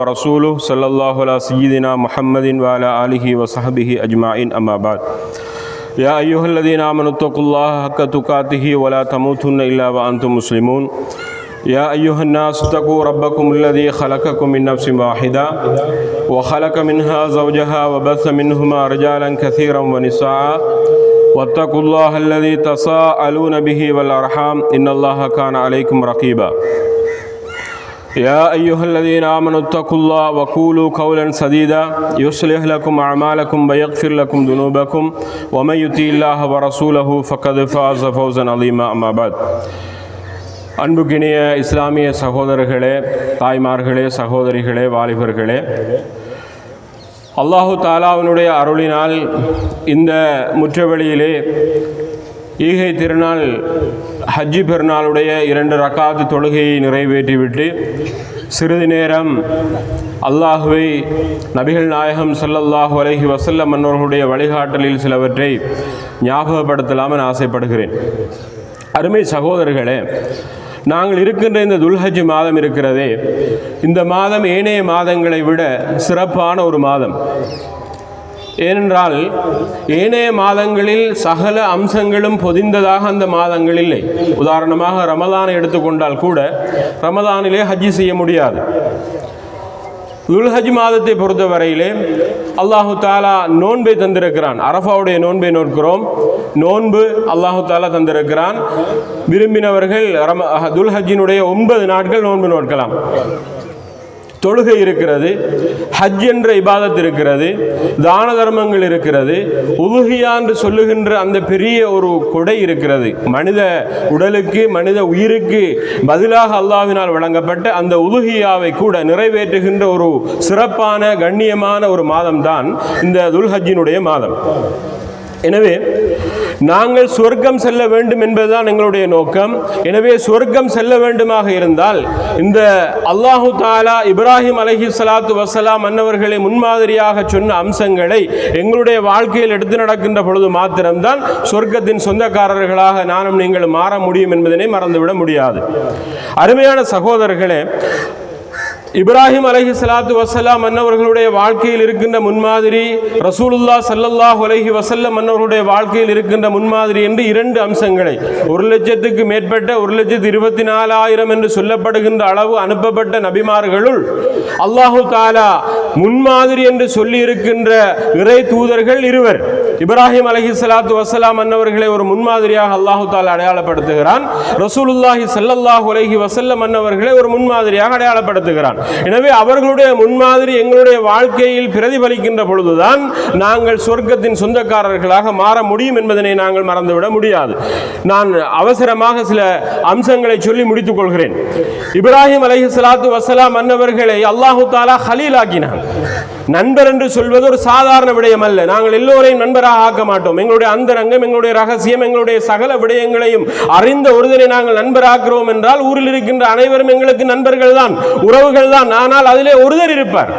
رسوله صلى الله على سيدنا محمد وعلى آله وصحبه أجمعين أما بعد يا أيها الذين آمنوا اتقوا الله حق تقاته ولا تموتن إلا وأنتم مسلمون يا أيها الناس اتقوا ربكم الذي خلقكم من نفس واحدة وخلق منها زوجها وبث منهما رجالا كثيرا ونساء واتقوا الله الذي تساءلون به والأرحام إن الله كان عليكم رقيبا يا أيها الذين آمنوا اتقوا الله وقولوا قولا سديدا يصلح لكم أعمالكم ويغفر لكم ذنوبكم ومن يطع الله ورسوله فقد فاز فوزا عظيما أما بعد அன்புக்கினிய இஸ்லாமிய சகோதரர்களே, தாய்மார்களே, சகோதரிகளே, வாலிபர்களே, அல்லாஹு தாலாவினுடைய அருளினால் இந்த முற்றவெளியிலே ஈகை திருநாள் ஹஜ்ஜி பெருநாளுடைய 2 ரக்காத்து தொழுகையை நிறைவேற்றிவிட்டு சிறிது நேரம் அல்லாஹுவை, நபிகள் நாயகம் ஸல்லல்லாஹு அலைஹி வஸல்லம் அன்னவர்களுடைய வழிகாட்டலில் சிலவற்றை ஞாபகப்படுத்தலாமல் ஆசைப்படுகிறேன். அருமை சகோதரர்களே, நாங்கள் இருக்கின்ற இந்த துல்ஹஜ் மாதம் இருக்கிறதே, இந்த மாதம் ஏனைய மாதங்களை விட சிறப்பான ஒரு மாதம். ஏனென்றால் ஏனைய மாதங்களில் சகல அம்சங்களும் பொதிந்ததாக அந்த மாதங்கள் இல்லை. உதாரணமாக ரமதானை எடுத்துக்கொண்டால் கூட ரமதானிலே ஹஜ்ஜி செய்ய முடியாது. துல்ஹஜ் மாதத்தை பொறுத்தவரையிலே அல்லாஹு தாலா நோன்பை தந்திருக்கிறான். அரஃபாவுடைய நோன்பை நோக்கிறோம். நோன்பு அல்லாஹு தாலா தந்திருக்கிறான். விரும்பினவர்கள் துல்ஹஜ்ஜினுடைய 9 நாட்கள் நோன்பு நோக்கலாம். தொழுகை இருக்கிறது, ஹஜ் என்ற இபாதத் இருக்கிறது, தான தர்மங்கள் இருக்கிறது, உலுஹியா என்று சொல்லுகின்ற அந்த பெரிய ஒரு கொடை இருக்கிறது. மனித உடலுக்கு, மனித உயிருக்கு பதிலாக அல்லாஹ்வினால் வழங்கப்பட்ட அந்த உலுஹியாவை கூட நிறைவேற்றுகின்ற ஒரு சிறப்பான கண்ணியமான ஒரு மாதம் தான் இந்த துல்ஹஜ்ஜினுடைய மாதம். எனவே நாங்கள் சொர்க்கம் செல்ல வேண்டும் என்பதுதான் எங்களுடைய நோக்கம். எனவே சொர்க்கம் செல்ல வேண்டுமாக இருந்தால் இந்த அல்லாஹு தாலா இப்ராஹிம் அலைஹிஸ்ஸலாத்து வஸ்ஸலாம் அன்னவர்களை முன்மாதிரியாக சொன்ன அம்சங்களை எங்களுடைய வாழ்க்கையில் எடுத்து நடக்கின்ற பொழுது மாத்திரம்தான் சொர்க்கத்தின் சொந்தக்காரர்களாக நானும் நீங்கள் மாற முடியும் என்பதனை மறந்துவிட முடியாது. அருமையான சகோதரர்களே, இப்ராஹிம் அலைஹிஸ்ஸலாத்து வஸ்ஸலாம் அன்னவர்களுடைய வாழ்க்கையில் இருக்கின்ற முன்மாதிரி, ரசூலுல்லாஹ் ஸல்லல்லாஹு அலைஹி வஸல்லம் அன்னவர்களுடைய வாழ்க்கையில் இருக்கின்ற முன்மாதிரி என்று 2 அம்சங்களை, 1,00,000க்கு மேற்பட்ட 1,24,000 என்று சொல்லப்படுகின்ற அளவு அனுப்பப்பட்ட நபிமார்களுள் அல்லாஹு தாலா முன்மாதிரி என்று சொல்லி இருக்கின்ற இறை தூதர்கள் 2. இப்ராஹிம் அலைஹிஸ்ஸலாத்து வஸ்ஸலாம் அன்னவர்களை ஒரு முன்மாதிரியாக அல்லாஹு தாலா அடையாளப்படுத்துகிறான். ரசூலுல்லாஹி ஸல்லல்லாஹு அலைஹி வஸல்லம் அன்னவர்களை ஒரு முன்மாதிரியாக அடையாளப்படுத்துகிறான். எனவே அவர்களுடைய முன்மாதிரி எங்களுடைய வாழ்க்கையில் பிரதிபலிக்கின்ற பொழுதுதான் நாங்கள் சொர்க்கத்தின் சொந்தக்காரர்களாக மாற முடியும் என்பதனை நாங்கள் மறந்துவிட முடியாது. நான் அவசரமாக சில அம்சங்களை சொல்லி முடித்துக் கொள்கிறேன். இப்ராஹிம் அலைஹிஸ்ஸலாத்து வஸ்ஸலாம் அன்னவர்களை அல்லாஹு தாலா கலீல் ஆக்கினான். நண்பர் என்று சொல்வது ஒரு சாதாரண விடயம் அல்ல. நாங்கள் எல்லோரையும் நண்பராக ஆக்க மாட்டோம். எங்களுடைய அந்தரங்கம், எங்களுடைய ரகசியம், எங்களுடைய சகல விடயங்களையும் அறிந்த ஒருவரை நாங்கள் நண்பராக்குறோம் என்றால் ஊரில் இருக்கின்ற அனைவரும் எங்களுக்கு நண்பர்கள் தான், உறவுகள் தான். ஆனால் அதிலே ஒருவர் இருப்பார்.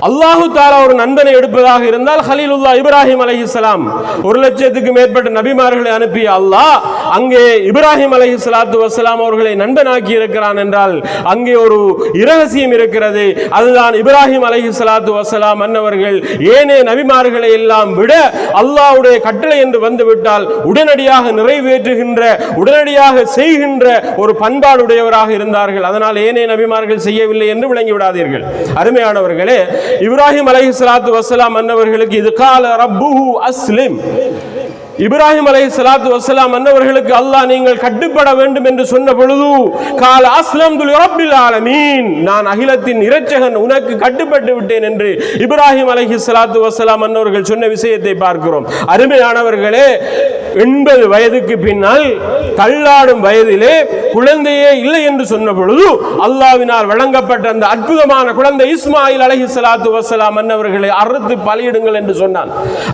அல்லாஹு தாலா ஒரு நண்பனை எடுப்பதாக இருந்தால் ஹலீலுல்லாஹ் இப்ராஹிம் அலைஹிஸ்ஸலாம் 1,00,000க்கு மேற்பட்ட நபிமார்களை அனுப்பிய அல்லாஹ் அங்கே இப்ராஹிம் அலைஹிஸ்ஸலாத்து வஸ்ஸலாம் அவர்களை நண்பனாக்கி இருக்கிறான் என்றால் அங்கே ஒரு இரகசியம் இருக்கிறது. அதுதான் இப்ராஹிம் அலைஹிஸ்ஸலாத்து வஸ்ஸலாம் அன்னவர்கள் ஏனைய நபிமார்களை எல்லாம் விட அல்லாஹ்வுடைய கட்டளை என்று வந்துவிட்டால் உடனடியாக நிறைவேற்றுகின்ற, உடனடியாக செய்கின்ற ஒரு பண்பாடுடையவராக இருந்தார்கள். அதனால் ஏனைய நபிமார்கள் செய்யவில்லை என்று விளங்கி விடாதீர்கள். அருமையானவர்களே, இப்ராஹிம் அலைஹிஸ்ஸலாத்து வஸ்ஸலாம் அன்னவர்களுக்கு இது கால ரப்புஹு அஸ்லிம், இப்ராஹிம் அலைஹிஸ்ஸலாத்து வஸ்ஸலாம் அன்னவர்களுக்கு அல்லாஹ் நீங்கள் கட்டுப்பட வேண்டும் என்று சொன்ன பொழுது கால அஸ்லம்து லிரப்பில் ஆலமீன், நான் அகிலத்தின் இரட்சகன் உனக்கு கட்டுப்பட்டு விட்டேன் என்று இப்ராஹிம் அலைஹிஸ்ஸலாத்து வஸ்ஸலாம் அன்னவர்கள் சொன்ன விஷயத்தை பார்க்கிறோம். அருமையானவர்களே, 80 வயதுக்கு பின்னால் தள்ளாடும் வயதிலே குழந்தையே இல்லை என்று சொன்ன பொழுது அல்லாஹ்வினால் வழங்கப்பட்ட அந்த அற்புதமான குழந்தை இஸ்மாயில் அலைஹிஸ்ஸலாத்து வஸ்ஸலாம் அன்னவர்களை அறுத்து பலியிடுங்கள் என்று சொன்னான்.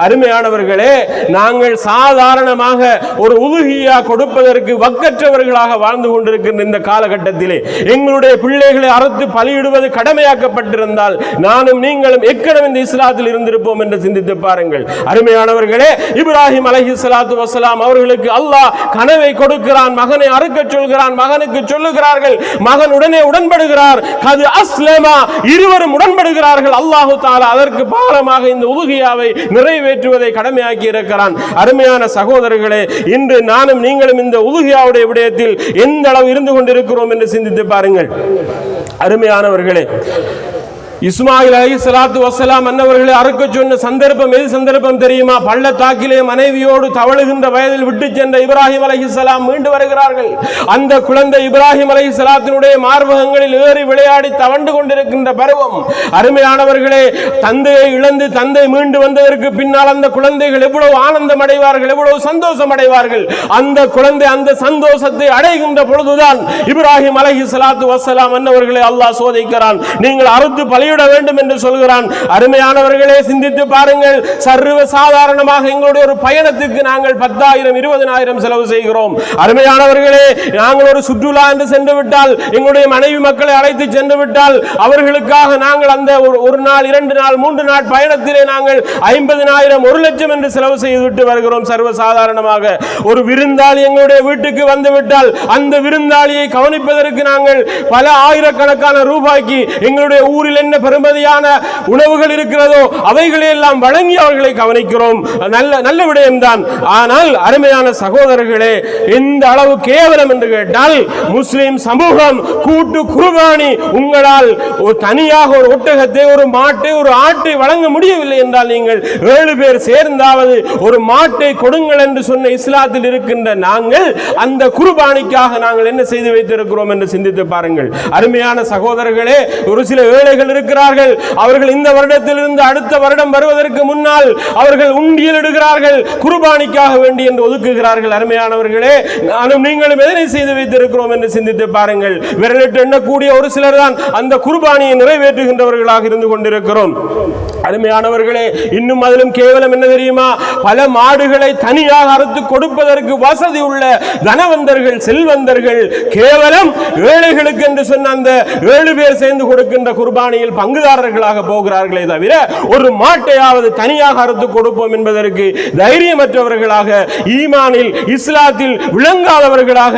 அருமையானவர்களே, நாங்கள் சாதாரணமாக ஒரு உலுஹியா கொடுப்பதற்கு வக்கற்றவர்களாக வாழ்ந்து கொண்டிருக்கின்ற இந்த காலகட்டத்திலே எங்களுடைய பிள்ளைகளை அறுத்து பலியிடுவது கடமையாக்கப்பட்டிருந்தால் நானும் நீங்களும் எக்கடம் இந்த இஸ்லாத்தில் இருந்திருப்போம் என்று சிந்தித்து பாருங்கள். அருமையானவர்களே, இப்ராஹிம் அலைஹிஸ்ஸலாத்து வஸலாம் அவர்களுக்கு அல்லாஹ் கனவை கொடுக்கிறான், மகனை அறுக்க சொல்கிறான். மகனுக்கு சொல்லுகிறார்கள், மகன் உடனே உடன்படுகிறார். கது அஸ்லமா, இருவரும் உடன்படுகிறார்கள். அல்லாஹு தஆலா அதற்கு பாலமாக இந்த உதுகியாவை நிறைவேற்றுவதை கடமையாக்கி இருக்கிறான். அருமையான சகோதரர்களே, இன்று நானும் நீங்களும் இந்த உதுகியாவுடைய விடயத்தில் எந்த அளவு இருந்து கொண்டிருக்கிறோம் என்று சிந்தித்து பாருங்கள். அருமையானவர்களே, இஸ்மாயில் அலைஹிஸ்ஸலாத்து வஸ்ஸலாம் அன்னவர்களை அறுக்க சொன்ன சந்தர்ப்பம் எது சந்தர்ப்பம் தெரியுமா? பள்ளத்தாக்கிலே மனைவியோடு தவழுகின்ற வயதில் விட்டு சென்ற இப்ராஹிம் அலைஹிஸ்ஸலாம் மீண்டு வருகிறார்கள். அந்த குழந்தை இப்ராஹிம் அலைஹிஸ்ஸலாத்தினுடைய மார்பகங்களில் ஏறி விளையாடி தவண்டு கொண்டிருக்கின்ற பருவம். அருமையானவர்களே, தந்தையை இழந்து தந்தை மீண்டு வந்ததற்கு பின்னால் அந்த குழந்தைகள் எவ்வளவு ஆனந்தம் அடைவார்கள், எவ்வளவு சந்தோஷம் அடைவார்கள். அந்த குழந்தை அந்த சந்தோஷத்தை அடைகின்ற பொழுதுதான் இப்ராஹிம் அலைஹிஸ்ஸலாத்து வஸ்ஸலாம் அன்னவர்களை அல்லாஹ் சோதிக்கிறான். நீங்கள் அறுத்து பலியிட வேண்டும் என்று சொல்கிறான். அருமையானவர்களே, சிந்தித்து பாருங்கள். சர்வ சாதாரணமாக எங்களுடைய ஒரு பயணத்துக்கு நாங்கள் 10,000 20,000 செலவு செய்கிறோம். அருமையானவர்களே, நாங்கள் ஒரு சுற்றுலா என்று சென்று விட்டால், எங்களுடைய மனைவி மக்களை அழைத்து சென்று விட்டால், அவர்களுக்காக நாங்கள் அந்த ஒரு நாள் 2 நாள் 3 நாள் பயணத்திலே நாங்கள் 50,000 1 லட்சம் என்று செலவு செய்துவிட்டு வருகிறோம். சர்வ சாதாரணமாக ஒரு விருந்தாளி எங்களுடைய வீட்டுக்கு வந்து விட்டால், அந்த விருந்தாளியை கவனிப்பதற்கு நாங்கள் பல ஆயிரக்கணக்கான ரூபாய்க்கு எங்களுடைய ஊரில் என்ன பெருமதியான உணவுகள் இருக்கிறதோ அவைகளை எல்லாம் வழங்கி அவர்களை கவனிக்கிறோம். நல்ல விடயம்தான். ஆனால் அருமையான சகோதரர்களே, எந்த அளவு கேவலம் என்று கேட்டால், முஸ்லிம் சமூகம் கூட்டு குர்பானி, உங்களால் தனியாக ஒரு ஒட்டகத்தை, ஒரு மாட்டை, ஒரு ஆட்டை வழங்க முடியவில்லை என்றால் நீங்கள் 7 பேர் சேர்ந்தாவது ஒரு மாட்டை கொடுங்கள் என்று சொன்ன இஸ்லாத்தில் இருக்கின்ற நாங்கள் அந்த குர்பானிக்காக நாங்கள் என்ன செய்து வைத்திருக்கிறோம் என்று சிந்தித்து பாருங்கள். அருமையான சகோதரர்களே, ஒரு சில ஏழைகள் இருக்கிறார்கள். அவர்கள் இந்த வருடத்திலிருந்து அடுத்த வருடம் வருவதற்கு முன்னால் அவர்கள் உண்டியல் இடுகிறார்கள், குர்பானிக்காக வேண்டி என்று ஒதுக்குகிறார்கள். அருமையானவர்களே, நானும் நீங்களும் எதனை செய்து வைத்திருக்கிறோம் என்று சிந்தித்து பாருங்கள். விரலிட்டு எண்ணக்கூடிய ஒரு சிலர் தான் அந்த குர்பானியை நிறைவேற்றுகின்றவர்களாக இருந்து கொண்டிருக்கிறோம். அருமையானவர்களே, இன்னும் அதிலும் கேவலம் என்ன தெரியுமா? பல மாடுகளை தனியாக அறுத்து கொடுப்பதற்கு வசதி உள்ள தனவந்தர்கள், செல்வந்தர்கள் கேவலம் ஏழைகளுக்கு என்று சொன்ன அந்த 7 பேர் சேர்ந்து கொடுக்கின்ற குர்பானியில் பங்குதாரர்களாக போகிறார்களே தவிர ஒரு மாட்டையாவது தனியாக அறுத்து கொடுப்போம் என்பதற்கு தைரியமற்றவர்களாக, ஈமானில் இஸ்லாத்தில் விளங்காதவர்களாக,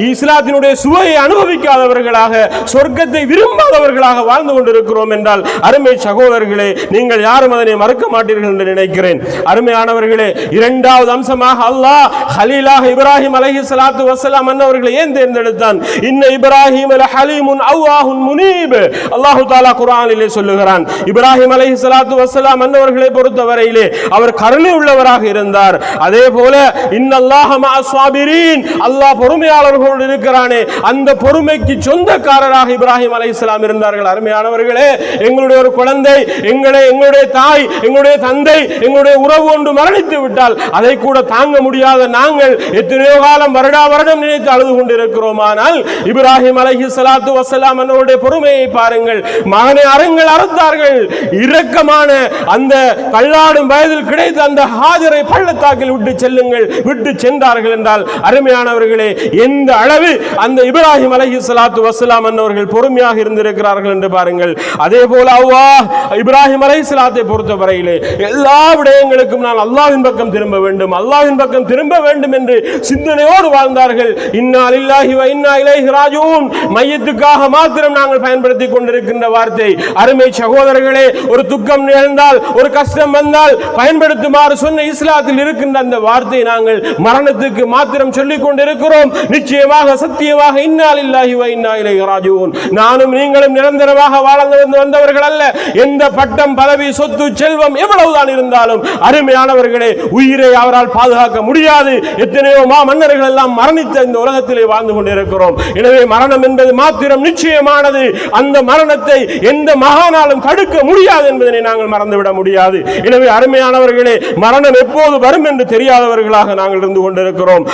இஸ்லாத்தினுடைய சுவையை அனுபவிக்காதவர்களாக, சொர்க்கத்தை விரும்பாதவர்களாக வாழ்ந்து கொண்டிருக்கிறோம் என்றால் அருமை சகோதரர்களே, நீங்கள் யாரும் அதனை மறக்க மாட்டீர்கள் என்று நினைக்கிறேன். அருமையானவர்களே, இரண்டாவது அம்சமாக அல்லாஹ் ஹலீலாக இப்ராஹிம் அலைஹிஸ்ஸலாத்து வஸ்ஸலாம் அன்னவர்களை ஏன் தேர்ந்தெடுத்தான்? இன்ன இப்ராஹிம் லஹலீமுன் அவ்வாஹுன் முனீப். அல்லாஹ் தஆலா குர்ஆனிலே சொல்லுகிறான், இப்ராஹிம் அலைஹிஸ்ஸலாத்து வஸ்ஸலாம் அன்னவர்களை பொறுத்தவரையிலே அவர் கருணை உள்ளவராக இருந்தார். அதே போல இன்னல்லாஹ மஅஸ் ஸாபிரீன், அல்லாஹ் பொறுமையாளர்களோடு இருக்கிறானே, அந்த பொறுமைக்கு சொந்தக்காரராக இப்ராஹிம் அலைஹிஸ்ஸலாம் இருந்தார்கள். அருமையானவர்களே, எங்களுடைய ஒரு குழந்தை, எங்களுடைய தாய், எங்களுடைய தந்தை, எங்களுடைய உறவு ஒன்று மரணித்து விட்டால் அதை கூட தாங்க முடியாத நாங்கள் எத்தனையோ காலம் வருடம் நினைத்து அழுது கொண்டிருக்கிறோம். ஆனால் இப்ராஹிம் அலைஹிஸ்ஸலாத்து வஸ்ஸலாம் அவருடைய பொறுமையை பாருங்கள். மகனை அறுத்தார்கள். இரக்கமான அந்த தள்ளாடும் வயதில் கிடைத்த அந்த ஹாஜரை பள்ளத்தாக்கில் விட்டு சென்றார்கள் என்றால் அருமையானவர்களே, எந்த அளவு அந்த இப்ராஹிம் அலைஹிஸ்ஸலாத்து வஸ்ஸலாம் அவர்கள் பொறுமையாக இருந்திருக்கிறார்கள் என்று பாருங்கள். அதே போல அல்லாஹ் இப்ராஹிம் அலைஹிஸ்ஸலாத்தை பொறுத்தவரையிலே எல்லா விடயங்களுக்கும் நான் அல்லாஹ்வின் பக்கம் திரும்ப வேண்டும், அல்லாஹ்வின் பக்கம் திரும்ப வேண்டும் என்று சிந்தனையோடு வாழ்ந்தார்கள். இன்னா லில்லாஹி வ இன்னா இலைஹி ராஜிஊன், மையத்துக்காக மாத்திரம் நாங்கள் பயன்படுத்திக் கொண்டிருக்கின்ற வார்த்தை. அருமை சகோதரர்களே, ஒரு துக்கம் நிகழ்ந்தால், ஒரு கஷ்டம் வந்தால் பயன்படுத்துமாறு சொன்ன இஸ்லாத்தில் இருக்கின்ற அந்த வார்த்தை நாங்கள் மரணத்துக்கு மாத்திரம் சொல்லிக் கொண்டிருக்கிறோம். நிச்சயமாக சத்தியமாக இன்னா லில்லாஹி வ இன்னா இலைஹி ராஜிஊன். நானும் நீங்களும் நிரந்தரமாக வாழ்ந்து வந்தவர்கள் அல்ல. எந்த பட்டம், பதவி, சொத்து, செல்வம் எவ்வளவுதான் இருந்தாலும் அருமையானவர்களே, உயிரை அவரால் பாதுகாக்க முடியாது. எத்தனையோ மன்னர்கள் எல்லாம் மரணித்த இந்த உலகத்திலே வாழ்ந்து கொண்டிருக்கிறோம். எனவே மரணம் என்பது மாத்திரம் நிச்சயமானது. அந்த மரணத்தை எந்த மகானாலும் தடுக்க முடியாது என்பதனை நாங்கள் மறந்துவிட முடியாது. எனவே அருமையானவர்களே, மரணம் எப்போது வரும் என்று தெரியாதவர்களாக நாங்கள் இருந்து கொண்டிருக்கிறோம்.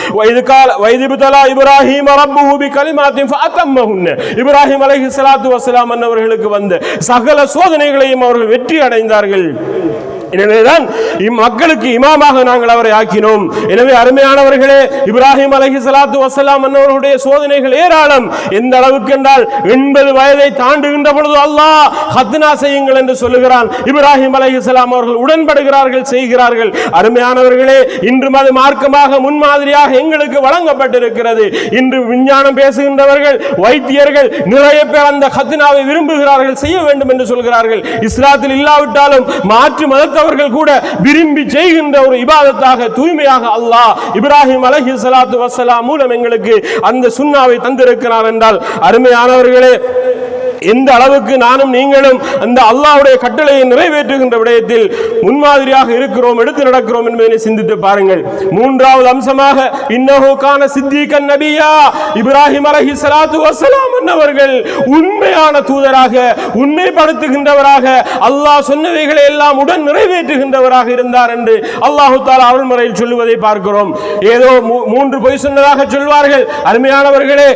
இப்ராஹிம் அலைஹிஸ்ஸலாத்து வஸ்ஸலாம் அவர்களுக்கு வந்த சகல சோதனைகளையும் அவர்கள் வெற்றி அடைந்தார்கள். எனவேதான் மக்களுக்கு இமாமாக நாங்கள் அவரை ஆக்கினோம். எனவே அருமையானவர்களே, இப்ராஹிம் அலைஹிஸ்ஸலாத்து வஸ்ஸலாம் அன்னவர்களுடைய சோதனைகள் ஏராளம். எந்த அளவுக்கு என்றால் 80 வயதை தாண்டுகின்ற பொழுது அல்லாஹ் ஹத்னா செய்யுங்கள் என்று சொல்லுகிறான். இப்ராஹிம் அலைஹிஸ்ஸலாம் அவர்கள் உடன்படுகிறார்கள், செய்கிறார்கள். அருமையானவர்களே, இன்று அது மார்க்கமாக முன்மாதிரியாக எங்களுக்கு வழங்கப்பட்டிருக்கிறது. இன்று விஞ்ஞானம் பேசுகின்றவர்கள், வைத்தியர்கள் நிறைய பேர் அந்த ஹத்னாவை விரும்புகிறார்கள், செய்ய வேண்டும் என்று சொல்கிறார்கள். இஸ்லாத்தில் இல்லாவிட்டாலும் மாற்று மதத்தவர்கள் கூட விரும்பி செய்கின்ற ஒரு இபாதத்தாக, தூய்மையாக அல்லாஹ் இப்ராஹிம் அலைஹிஸ்ஸலாத்து வஸ்ஸலாம் மூலம் எங்களுக்கு அந்த சுன்னாவை தந்திருக்கிறார் என்றால், அருமையானவர்களே, எந்த அளவுக்கு நானும் நீங்களும் அந்த அல்லாஹ்வுடைய கட்டளையை நிறைவேற்றுகின்ற விடயத்தில் முன்மாதிரியாக இருக்கிறோம், எடுத்து நடக்கிறோம் என்பதை சிந்தித்து பாருங்கள். மூன்றாவது அம்சமாக, இன்னஹு கான சித்தீகன் நபியா, இப்ராஹிம் அலைஹிஸ்ஸலாத்து வஸ்ஸலாம் அவர்கள் உண்மையான தூதராக, உண்மைப்படுத்துகின்றவராக, அல்லாஹ் சொன்னவைகளை எல்லாம் உடன் நிறைவேற்றுகின்றவராக இருந்தார் என்று அல்லாஹ் தஆலா அருள்முறையில் சொல்லுவதை பார்க்கிறோம். ஏதோ 3 பொய் சொன்னதாக சொல்வார்கள். அருமையானவர்களே,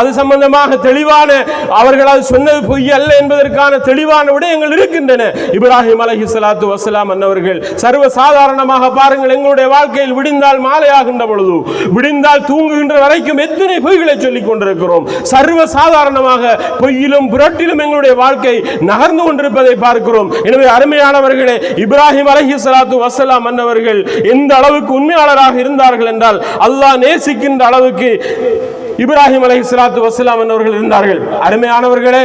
அது சம்பந்தமாக தெளிவான, அவர்கள் அது சொன்னது பொய் அல்ல என்பதற்கான தெளிவான விடயங்கள் இருக்கின்றன. இப்ராஹிம் அலைஹிஸ்ஸலாத்து வஸ்ஸலாம் அன்னவர்கள் சர்வ சாதாரணமாக பாருங்கள், எங்களுடைய வாழ்க்கையில் விடிந்தால் மாலையாகின்ற பொழுது, விடிந்தால் தூங்குகின்ற வரைக்கும் எத்தனை பொய்களை சொல்லிக் கொண்டிருக்கிறோம். சர்வ சாதாரணமாக பொய்யிலும் புரட்டிலும் எங்களுடைய வாழ்க்கை நகர்ந்து கொண்டிருப்பதை பார்க்கிறோம். எனவே அருமையானவர்களே, இப்ராஹிம் அலைஹிஸ்ஸலாத்து வஸ்ஸலாம் அன்னவர்கள் எந்த அளவுக்கு உண்மையாளராக இருந்தார்கள் என்றால், அல்லாஹ் நேசிக்கின்ற அளவுக்கு இப்ராஹிம் அலைஹிஸ்ஸலாத்து வஸ்ஸலாம் அவர்கள் இருந்தார்கள். அருமையானவர்களே,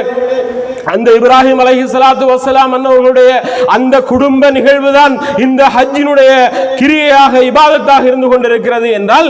அந்த இப்ராஹிம் அலைஹிஸ்ஸலாத்து வஸ்ஸலாம் அவர்களுடைய அந்த குடும்ப நிகழ்வுதான் இந்த ஹஜ்ஜினுடைய கிரியையாக, இபாதத்தாக இருந்து கொண்டிருக்கிறது என்றால்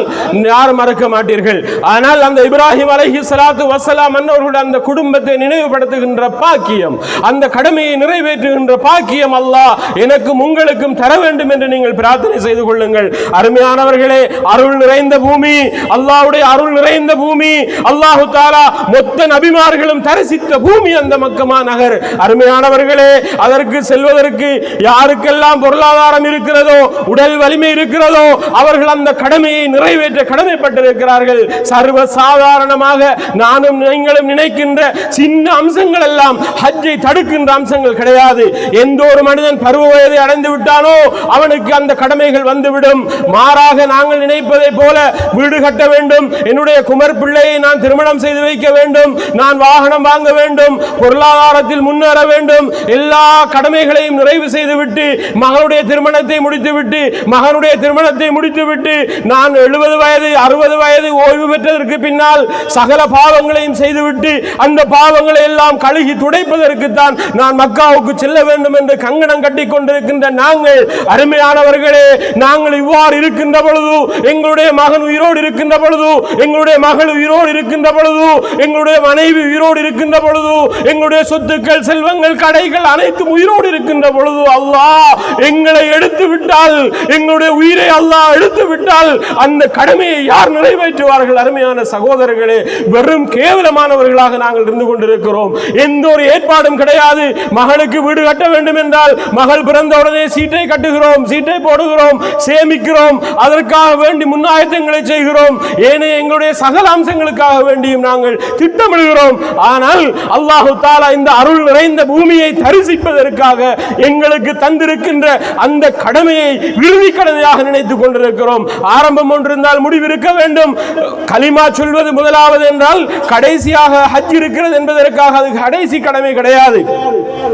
யாரும் மறக்க மாட்டீர்கள். ஆனால் அந்த இப்ராஹிம் அலைஹிஸ்ஸலாத்து வஸ்ஸலாம் அவர்களுடைய அந்த குடும்பத்தை நினைவுபடுத்துகின்ற பாக்கியம், அந்த கடமையை நிறைவேற்றுகின்ற பாக்கியம் அல்லாஹ் எனக்கும் உங்களுக்கும் தர வேண்டும் என்று நீங்கள் பிரார்த்தனை செய்து கொள்ளுங்கள். அருமையானவர்களே, அருள் நிறைந்த பூமி, அல்லாஹ்வுடைய அருள் நிறைந்த பூமி, அல்லாஹ் தஆலா மொத்த நபிமார்களும் தரிசித்த பூமி அந்த மக்கமா நகர். அருமையானவர்களே, அதற்கு செல்வதற்கு யாருக்கெல்லாம் பொருளாதாரம் இருக்கிறதோ, உடல் வலிமை இருக்கிறதோ, அவர்கள் அந்த கடமையை நிறைவேற்ற கடமைப்பட்டிருக்கிறார்கள். சர்வ சாதாரணமாக நானும் நீங்களும் நினைக்கின்ற சின்ன அம்சங்கள் எல்லாம் ஹஜ்ஜை தடுக்கின்ற அம்சங்கள் கிடையாது. எந்த ஒரு மனிதன் பருவ வயதை அடைந்து விட்டானோ அவனுக்கு அந்த கடமைகள் வந்துவிடும். மாறாக நாங்கள் நினைப்பதை போல வீடு கட்ட வேண்டும், என்னுடைய குமர் பிள்ளையை நான் திருமணம் செய்து வைக்க வேண்டும், நான் வாகனம் வாங்க வேண்டும், பொருளாதாரத்தில் முன்னேற வேண்டும், எல்லா கடமைகளையும் நிறைவு செய்துவிட்டு மகளுடைய திருமணத்தை முடித்துவிட்டு, மகனுடைய திருமணத்தை முடித்துவிட்டு நான் 70 வயது 60 வயது ஓய்வு பெற்றதற்கு பின்னால் சகல பாவங்களையும் செய்துவிட்டு அந்த பாவங்களை எல்லாம் கழுகி துடைப்பதற்கு தான் நான் மக்காவுக்கு செல்ல வேண்டும் என்று கங்கணம் கட்டி கொண்டிருக்கின்ற நாங்கள், அருமையானவர்களே, நாங்கள் இவ்வாறு இருக்கின்ற பொழுது, எங்களுடைய மகன் உயிரோடு இருக்கின்ற பொழுது, எங்களுடைய மகள் உயிரோடு இருக்கின்ற பொழுது, எங்களுடைய மனைவி உயிரோடு இருக்கின்ற பொழுது, எங்களுடைய சொத்துக்கள், செல்வங்கள், கடைகள் அனைத்தும் உயிரோடு இருக்கின்ற பொழுது அல்லாஹ் எங்களை எடுத்து விட்டால், எங்களுடைய உயிரை அல்லாஹ் எடுத்து விட்டால் அந்த கடமையை யார் நிறைவேற்றுவார்கள்? அருமையான சகோதரர்களே, வெறும் கேவலமானவர்களாக நாங்கள் இருந்து கொண்டிருக்கிறோம். எந்த ஒரு ஏற்பாடும் கிடையாது. மகளுக்கு வீடு கட்ட வேண்டும் என்றால் மகள் பிறந்த உடனே சீட்டை கட்டுகிறோம், சீட்டை போடுகிறோம், சேமிக்கிறோம், அதற்காக வேண்டி முன்னாயத்தங்களை செய்கிறோம், ஏனைய எங்களுடைய சகல அம்சங்களுக்காக வேண்டியும் நாங்கள் திட்டமிடுகிறோம். ஆனால் அல்லாஹ் தஆலா இந்த அருள் நிறைந்த பூமியை தரிசிப்பதற்காக எங்களுக்கு தந்திருக்கின்ற அந்த கடமையை இறுதி கடமையாக நினைத்துக் கொண்டிருக்கிறோம். ஆரம்பம் ஒன்று இருந்தால் முடிவு இருக்க வேண்டும். கலிமா சொல்வது முதலாவது என்றால் கடைசியாக ஹஜ் இருக்கிறது என்பதற்காக அது கடைசி கடமை கிடையாது.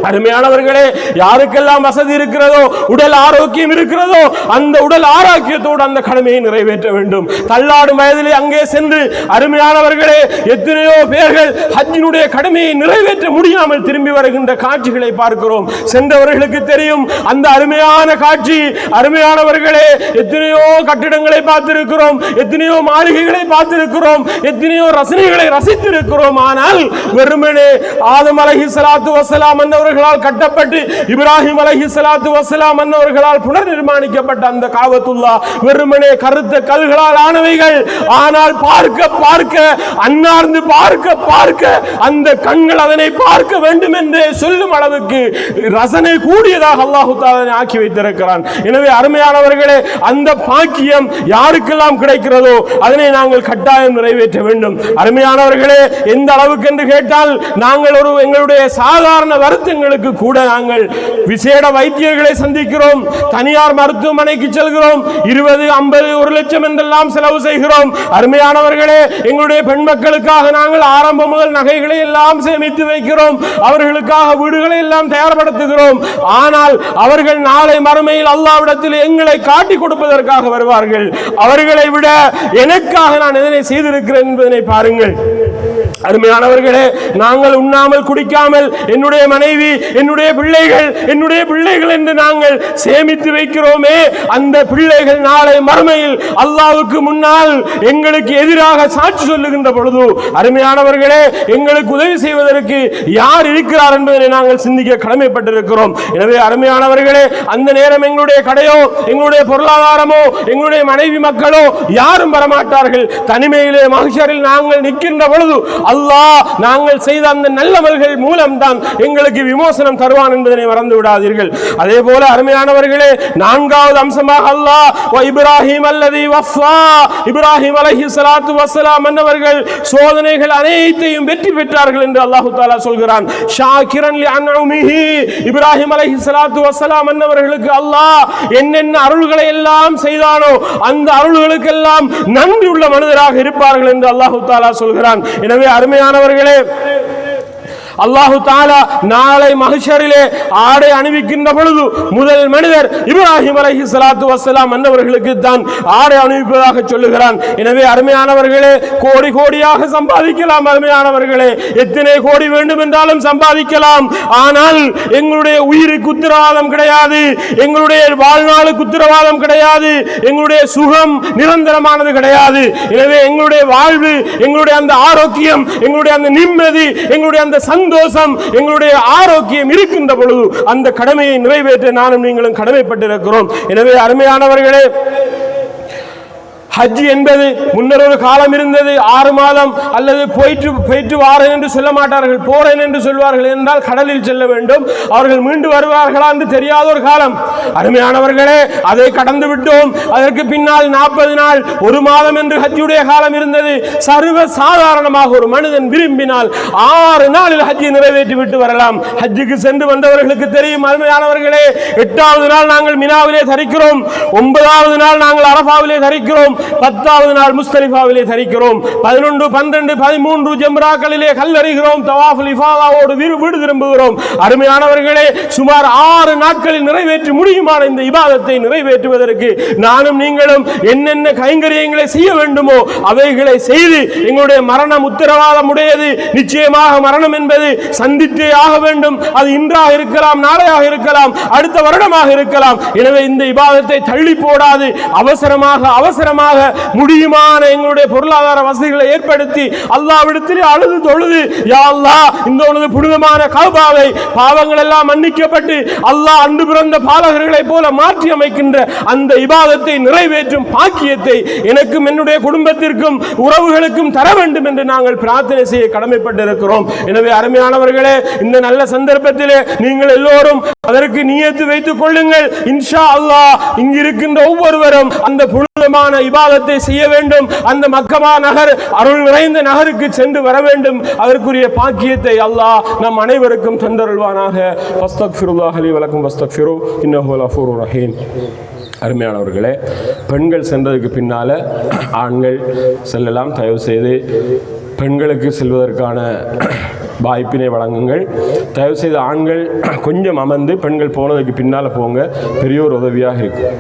அருமையானவர்களே, யாருக்கெல்லாம் வசதி இருக்கிறதோ, உடல் ஆரோக்கியம் இருக்கிறதோ, அந்த உடல் ஆரோக்கியத்தோடு அந்த கடமையை நிறைவேற்ற வேண்டும். தள்ளாடும் வயதிலே அங்கே சென்று, அருமையானவர்களே, எத்தனையோ பேர்கள் ஹஜ்ஜினுடைய கடமையை நிறைவேற்ற முடியாமல் திரும்பி வருகின்ற காட்சிகளை பார்க்கிறோம். சென்றவர்களுக்கு தெரியும் அந்த அருமையான காட்சி. அருமையானவர்களே, எத்தனையோ கட்டிடங்களை பார்த்திருக்கிறோம், எத்தனையோ மாளிகைகளை பார்த்திருக்கிறோம், எத்தனையோ ரசனைகளை ரசித்திருக்கிறோம். ஆனால் வெறுமனே ஆதம் அலைஹிஸ்ஸலாத்து வஸ்ஸலாம் அன்னவர்களால் கட்டப்பட்டு இப்ராஹிம் அலைஹிஸ்ஸலாத்து வஸ்ஸலாம் அன்னவர்களால் புனர் நிர்மாணிக்கப்பட்ட அந்த காபத்துல்லாஹ் வெறுமனே கருத்த கல்களால் ஆனவைகள். ஆனால் பார்க்க பார்க்க, அன்னார்ந்து பார்க்க பார்க்க, அந்த கண்கள் அதனை பார்க்க பார்க்க வேண்டும் என்று சொல்லும் அளவுக்கு ரசனை கூடியதாக அல்லாஹ் தஆலா ஆக்கி வைத்திருக்கிறான். எனவே அருமையானவர்களே, அந்த பாக்கியம் யாருக்கெல்லாம் கிடைக்கிறதோ அதனை நாங்கள் கட்டாயம் நிறைவேற்ற வேண்டும். அருமையானவர்களே, எந்த அளவுக்கு என்று கேட்டால், நாங்கள் எங்களுடைய சாதாரண வருத்தங்களுக்கு கூட நாங்கள் விசேட வைத்தியர்களை சந்திக்கிறோம், தனியார் மருத்துவமனைக்கு செல்கிறோம், 20, 50, 1 லட்சம் என்றெல்லாம் செலவு செய்கிறோம். அருமையானவர்களே, எங்களுடைய பெண் மக்களுக்காக நாங்கள் ஆரம்பம் முதல் நகைகளை எல்லாம் சேமித்து வைக்கிறோம், அவர்களுக்காக வீடுகளை எல்லாம் தயார்படுத்துகிறோம். ஆனால் அவர்கள் நாளை மறுமையில் அல்லாஹ்விடத்தில் எங்களை காட்டி கொடுப்பதற்காக வருவார்கள். அவர்களை விட எனக்காக நான் எதனை செய்திருக்கிறேன் என்பதனை பாருங்கள். அருமையானவர்களே, நாங்கள் உண்ணாமல் குடிக்காமல் என்னுடைய மனைவி, என்னுடைய பிள்ளைகள் என்று நாங்கள் சேமித்து வைக்கிறோமே, அந்த பிள்ளைகள் நாளை மறுமையில் அல்லாஹ்வுக்கு முன்னால் எங்களுக்கு எதிராக சாட்சி சொல்லுகின்ற பொழுது, அருமையானவர்களே, எங்களுக்கு உதவி செய்வதற்கு யார் இருக்கிறார் என்பதை நாங்கள் சிந்திக்க கடமைப்பட்டிருக்கிறோம். எனவே அருமையானவர்களே, அந்த நேரம் எங்களுடைய கடையோ, எங்களுடைய பொருளாதாரமோ, எங்களுடைய மனைவி மக்களோ யாரும் வரமாட்டார்கள். தனிமையிலே மஹ்ஷரில் நாங்கள் நிற்கின்ற பொழுது அல்லாஹ் நாங்கள் செய்த அந்த நல்லவர்கள் மூலம்தான் எங்களுக்கு விமோசனம் தருவான் என்பதனை மறந்து விடாதீர்கள். அதே போல அருமையானவர்களே, 4வது அம்சமாக அல்லாஹ் இப்ராஹிம் அல்லதி வஃபா, இப்ராஹிம் அலைஹிஸ்ஸலாத்து வஸ்ஸலாம் என்பவர்கள் சோதனைகள் அனைத்தையும் வெற்றி பெற்றார்கள் என்று அல்லாஹ் தஆலா சொல்கிறான். ஷாக்கிரன் லிஅன்உமிஹி, இப்ராஹிம் அலைஹிஸ்ஸலாத்து வஸ்ஸலாம் என்பவர்களுக்கு அல்லாஹ் என்னென்ன அருள்களை எல்லாம் செய்தானோ அந்த அருள்களுக்கெல்லாம் நன்றி உள்ள மனிதராக இருப்பார்கள் என்று அல்லாஹ் தஆலா சொல்கிறான். எனவே அருமையானவர்களே, அல்லாஹு தஆலா நாளை மஹ்ஷரிலே ஆடை அணிவிக்கின்ற பொழுது முதல் மனிதர் இப்ராஹிம் அலைஹிஸ்ஸலாத்து வஸ்ஸலாம் என்பவர்களுக்கு தான் ஆடை அணிவிப்பதாக சொல்லுகிறான். எனவே அருமையானவர்களே, கோடி கோடியாக சம்பாதிக்கலாம். அருமையானவர்களே, எத்தனை கோடி வேண்டும் என்றாலும் சம்பாதிக்கலாம். ஆனால் எங்களுடைய உயிருக்கு உத்தரவாதம் கிடையாது, எங்களுடைய வாழ்நாளுக்கு உத்தரவாதம் கிடையாது, எங்களுடைய சுகம் நிரந்தரமானது கிடையாது. எனவே எங்களுடைய வாழ்வு, எங்களுடைய அந்த ஆரோக்கியம், எங்களுடைய அந்த நிம்மதி, எங்களுடைய அந்த சந்தோஷம், எங்களுடைய ஆரோக்கியம் இருக்கின்ற பொழுது அந்த கடமையை நிறைவேற்ற நானும் நீங்களும் கடமைப்பட்டிருக்கிறோம். எனவே அருமையானவர்களே, ஹஜ் என்பது முன்னர் ஒரு காலம் இருந்தது, 6 மாதம் அல்லது போயிட்டு வாரேன் என்று சொல்ல மாட்டார்கள், போறேன் என்று சொல்வார்கள். என்றால் கடலில் செல்ல வேண்டும், அவர்கள் மீண்டு வருவார்களா என்று தெரியாத ஒரு காலம். அருமையானவர்களே, அதை கடந்து விட்டோம். அதற்கு பின்னால் 40 நாள், 1 மாதம் என்று ஹஜ்ஜுடைய காலம் இருந்தது. சர்வ சாதாரணமாக ஒரு மனிதன் விரும்பினால் 6 நாளில் ஹஜ்ஜை நிறைவேற்றி விட்டு வரலாம். ஹஜ்ஜுக்கு சென்று வந்தவர்களுக்கு தெரியும். அருமையானவர்களே, 8வது நாள் நாங்கள் மினாவிலே தரிக்கிறோம், 9வது நாள் நாங்கள் அரஃபாவிலே தரிக்கிறோம், 10வது நாள் முஸ்தலிஃபாவிலே தரிக்கிறோம், 11, 12, 13 ஜம்ராக்களிலே கல்லறிகிறோம், தவாஃபுல் இஃபாதாவோடு வீடு திரும்புகிறோம். அருமையானவர்களே, சுமார் 6 நாட்களில் நிறைவேற்ற முடியுமான இந்த இபாதத்தை நிறைவேற்றுவதற்கு நானும் நீங்களும் என்னென்ன கைங்கரியங்களை செய்ய வேண்டுமோ அவைகளை செய்து எங்களுடைய மரணம் உத்தரவாதம் உடையது. நிச்சயமாக மரணம் என்பது சந்தித்தே ஆக வேண்டும். அது இன்றாக இருக்கலாம், நாளையாக இருக்கலாம், அடுத்த வருடமாக இருக்கலாம். எனவே இந்த இபாதத்தை தள்ளி போடாது அவசரமாக முடியுமான எங்களுடைய பொருளாதார வசதிகளை ஏற்படுத்தி அல்லாஹ்விடத்தில் அழுது தொழுது, யா அல்லாஹ், இந்த உனது புனிதமான கஅபாவை பாவங்கள் எல்லாம் மன்னிக்கப்பட்டு அல்லாஹ் அன்று பிறந்த பாலகர்களை போல மாற்றி அமைக்கின்ற அந்த இபாதத்தை நிறைவேற்றும் பாக்கியத்தை எனக்கும் என்னுடைய குடும்பத்திற்கும் உறவுகளுக்கும் தர வேண்டும் என்று நாங்கள் பிரார்த்தனை செய்ய கடமைப்பட்டிருக்கிறோம். எனவே அருமையானவர்களே, இந்த நல்ல சந்தர்ப்பத்திலே நீங்கள் எல்லோரும் அதற்கு நியத்து வைத்துக் கொள்ளுங்கள். இன்ஷா அல்லாஹ் இங்கிருக்கின்ற ஒவ்வொருவரும் அந்த புனிதமான இபாதத்தை செய்ய வேண்டும். அந்த மக்கமா நகர் அருள் நிறைந்த நகருக்கு சென்று வர வேண்டும். அதற்குரிய பாக்கியத்தை அல்லாஹ் நம் அனைவருக்கும் தந்தருள்வானாக. அஸ்தக்ஃபிருல்லாஹ் லி வலக்கும் வஸ்தக்ஃபிரு இன்னஹு கஃபூருர் ரஹீம். அருமையானவர்களே, பெண்கள் சென்றதுக்கு பின்னால் ஆண்கள் செல்லலாம். தயவு செய்து பெண்களுக்கு செல்வதற்கான வாய்ப்பினை வழங்குங்கள். தயவுசெய்து ஆண்கள் கொஞ்சம் அமர்ந்து பெண்கள் போனதுக்கு பின்னால் போங்க, பெரிய ஒரு உதவியாக இருக்கும்.